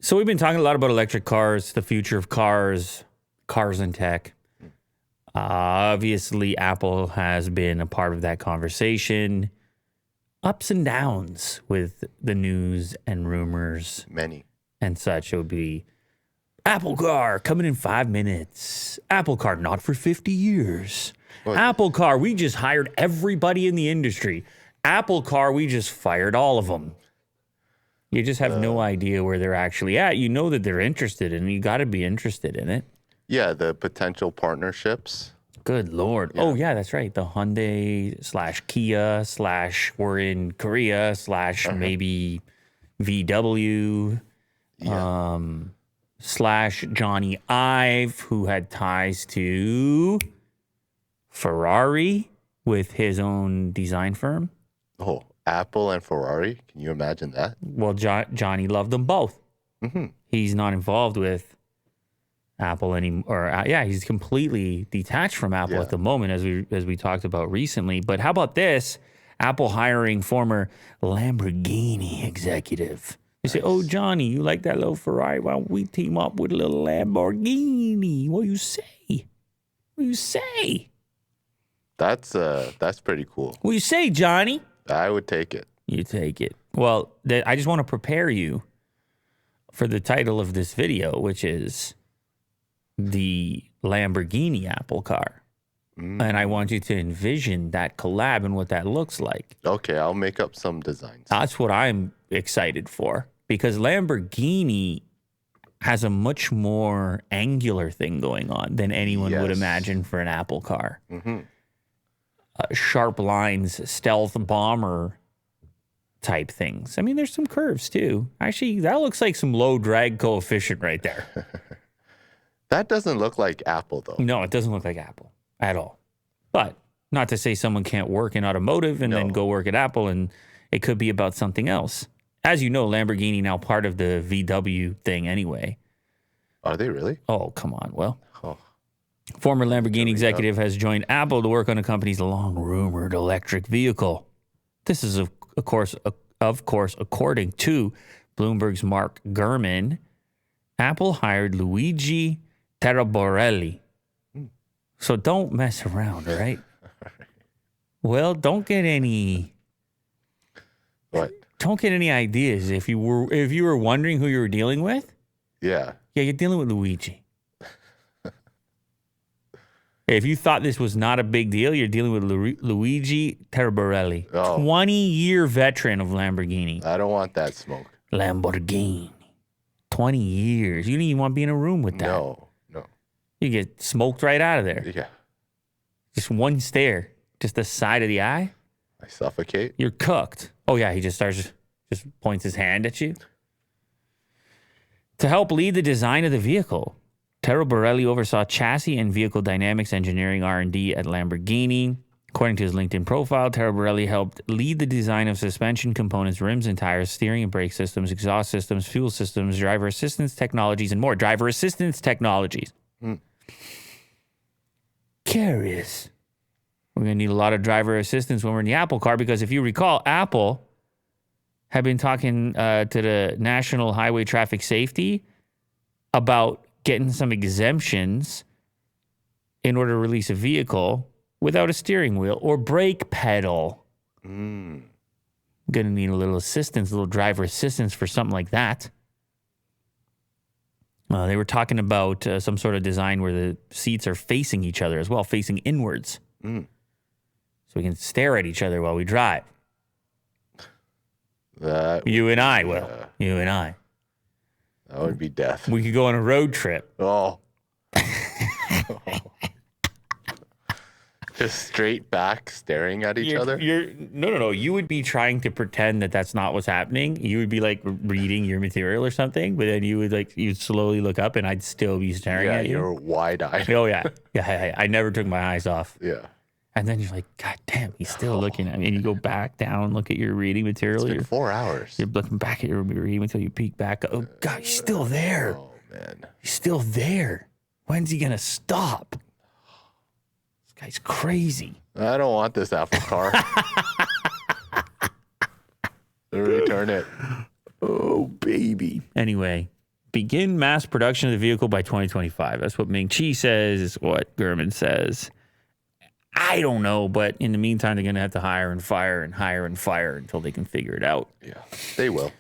So we've been talking a lot about electric cars, the future of cars and tech. Obviously, Apple has been a part of that conversation. Ups and downs with the news and rumors. Many. And such. It would be Apple Car coming in 5 minutes. Apple Car not for 50 years. What? Apple Car, we just hired everybody in the industry. Apple Car, we just fired all of them. You just have no idea where they're actually at. You know that they're interested in it. You got to be interested in it. Yeah, the potential partnerships. Good Lord. Yeah. Oh, yeah, that's right. The Hyundai/Kia/ we're in Korea / maybe VW / Johnny Ive, who had ties to Ferrari with his own design firm. Oh, Apple and Ferrari. Can you imagine that? Well, Johnny loved them both. Mm-hmm. He's not involved with Apple anymore. He's completely detached from Apple at the moment, as we talked about recently. But how about this? Apple hiring former Lamborghini executive. They say, "Oh, Johnny, you like that little Ferrari? Why don't we team up with a little Lamborghini? What do you say? What do you say?" That's pretty cool. What do you say, Johnny? I would take it. You take it. Well, I just want to prepare you for the title of this video, which is the Lamborghini Apple Car. And I want you to envision that collab and what that looks like. Okay, I'll make up some designs. That's what I'm excited for, because Lamborghini has a much more angular thing going on than anyone would imagine for an Apple car. Mm-hmm. Sharp lines, stealth bomber type things. I mean, there's some curves too. Actually, that looks like some low drag coefficient right there. That doesn't look like Apple, though. No, it doesn't look like Apple at all. But not to say someone can't work in automotive and then go work at Apple, and it could be about something else. As you know, Lamborghini now part of the VW thing anyway. Are they really? Oh, come on. Well, former Lamborghini executive has joined Apple to work on the company's long-rumored electric vehicle. This is, of course, according to Bloomberg's Mark Gurman. Apple hired Luigi Taraborelli. So don't mess around, all right? Well, don't get any... What? Don't get any ideas. If you were wondering who you were dealing with... Yeah. Yeah, you're dealing with Luigi. If you thought this was not a big deal, you're dealing with Luigi Taraborelli, 20-year veteran of Lamborghini. I don't want that smoke. Lamborghini. 20 years. You don't even want to be in a room with that. No. You get smoked right out of there. Yeah. Just one stare. Just the side of the eye. I suffocate. You're cooked. Oh, yeah, he just points his hand at you. To help lead the design of the vehicle, Taraborelli oversaw chassis and vehicle dynamics engineering R&D at Lamborghini. According to his LinkedIn profile, Taraborelli helped lead the design of suspension components, rims and tires, steering and brake systems, exhaust systems, fuel systems, driver assistance technologies, and more. Driver assistance technologies. Curious. We're going to need a lot of driver assistance when we're in the Apple car, because if you recall, Apple had been talking to the National Highway Traffic Safety about getting some exemptions in order to release a vehicle without a steering wheel or brake pedal. Going to need a little assistance, a little driver assistance for something like that. They were talking about some sort of design where the seats are facing each other as well, facing inwards. So we can stare at each other while we drive. You and I, Will. You and I. That would be death. We could go on a road trip. Oh. Just straight back staring at each other? No. You would be trying to pretend that that's not what's happening. You would be like reading your material or something, but then you'd slowly look up and I'd still be staring at you. You're wide-eyed. Oh, yeah. Yeah. I never took my eyes off. Yeah. And then you're like, God damn, he's still looking at me. And you go back down, look at your reading material. It's been 4 hours. You're looking back at your reading until you peek back. Oh, God, he's still there. Oh, man. He's still there. When's he going to stop? This guy's crazy. I don't want this Apple car. Return it. Oh, baby. Anyway, begin mass production of the vehicle by 2025. That's what Ming Chi says, is what Gurman says. I don't know, but in the meantime, they're going to have to hire and fire until they can figure it out. Yeah, they will.